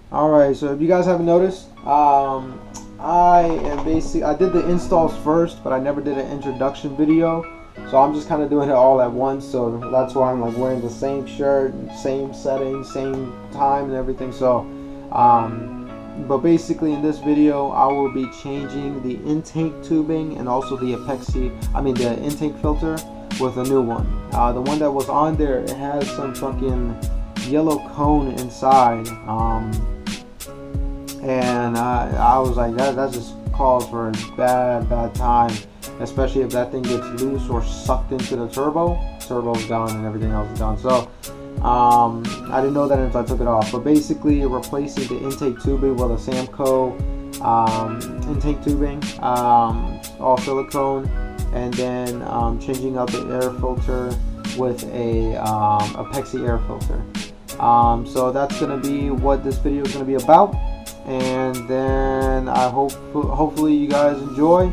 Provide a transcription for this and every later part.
Alright, so if you guys haven't noticed, I did the installs first, but I never did an introduction video. So I'm just kind of doing it all at once. So that's why I'm like wearing the same shirt, same setting, same time and everything. So, but basically in this video, I will be changing the intake tubing and also the the intake filter with a new one. The one that was on there, it has some fucking yellow cone inside. And I was like, that just calls for a bad time, especially if that thing gets loose or sucked into the turbo's gone and everything else is gone. So I didn't know that until I took it off. But basically replacing the intake tubing with a Samco intake tubing, all silicone, and then changing out the air filter with a Pexi air filter. So that's gonna be what this video is gonna be about. And then I hopefully you guys enjoy.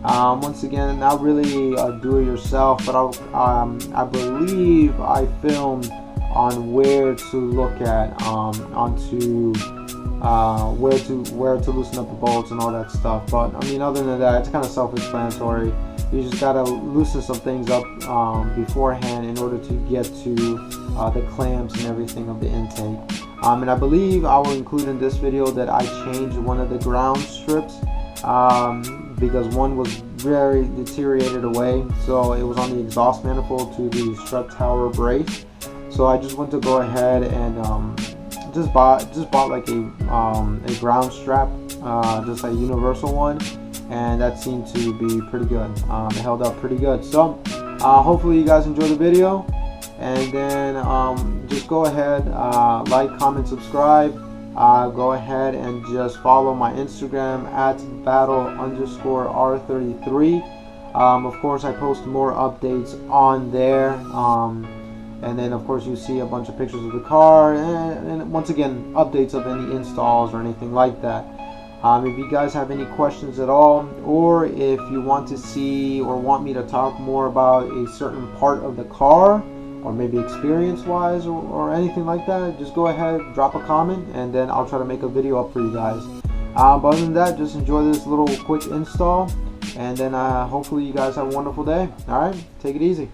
Once again, not really do it yourself, but I believe I filmed on where to look at, onto where to loosen up the bolts and all that stuff. But I mean, other than that, it's kind of self-explanatory. You just gotta loosen some things up beforehand in order to get to the clamps and everything of the intake. And I believe I will include in this video that I changed one of the ground strips because one was very deteriorated away. So it was on the exhaust manifold to the strut tower brace. So I just went to go ahead and just bought like a ground strap, just a universal one, and that seemed to be pretty good. It held up pretty good. So hopefully you guys enjoy the video. And then just go ahead, like, comment, subscribe. Go ahead and just follow my Instagram at battle_R33. Of course, I post more updates on there. And then of course you see a bunch of pictures of the car, and once again updates of any installs or anything like that. If you guys have any questions at all, or if you want to see or want me to talk more about a certain part of the car, or maybe experience wise or anything like that, just go ahead, drop a comment, and then I'll try to make a video up for you guys. But other than that, just enjoy this little quick install, and then hopefully you guys have a wonderful day. Alright, take it easy.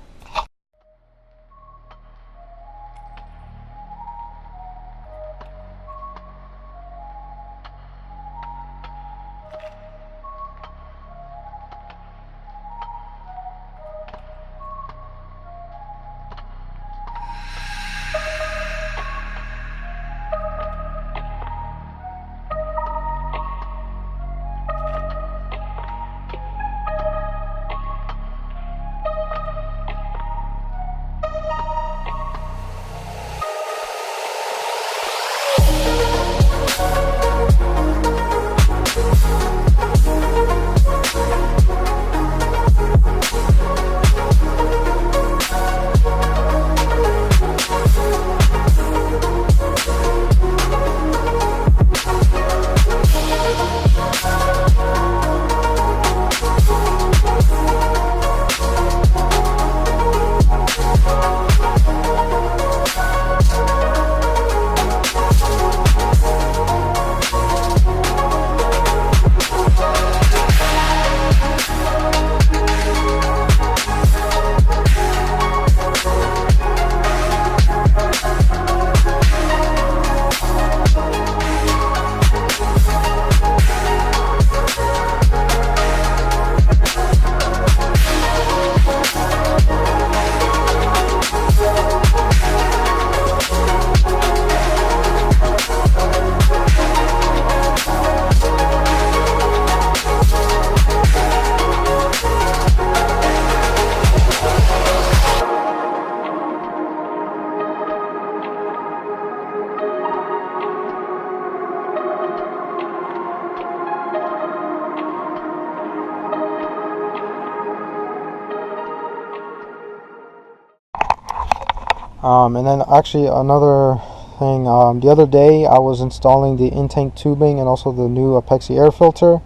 And then actually another thing, the other day I was installing the intake tubing and also the new Pexi air filter,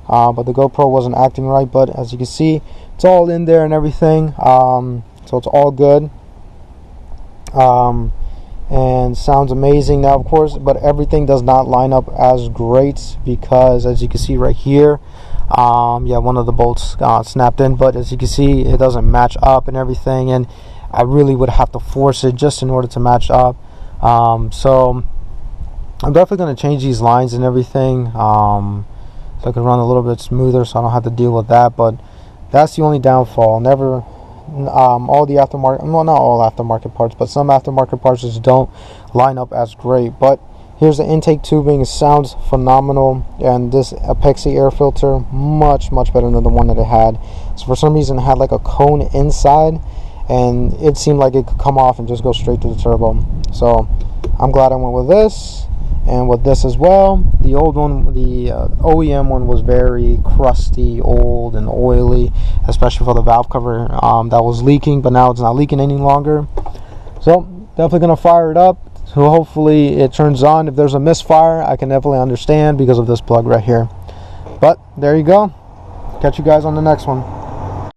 but the GoPro wasn't acting right. But as you can see, it's all in there and everything, so it's all good. and sounds amazing now, of course, but everything does not line up as great because, as you can see right here, yeah, one of the bolts snapped in, but as you can see, it doesn't match up and everything, and I really would have to force it just in order to match up. So I'm definitely going to change these lines and everything, so I can run a little bit smoother, so I don't have to deal with that. But that's the only downfall. Never all the aftermarket, well, not all aftermarket parts, but some aftermarket parts just don't line up as great. But here's the intake tubing. It sounds phenomenal, and this Apexi air filter much better than the one that it had. So for some reason it had like a cone inside, and it seemed like it could come off and just go straight to the turbo. So I'm glad I went with this, and with this as well. The old one, the OEM one, was very crusty, old, and oily, especially for the valve cover that was leaking, but now it's not leaking any longer. So definitely gonna fire it up, so hopefully it turns on. If there's a misfire, I can definitely understand because of this plug right here. But there you go. Catch you guys on the next one.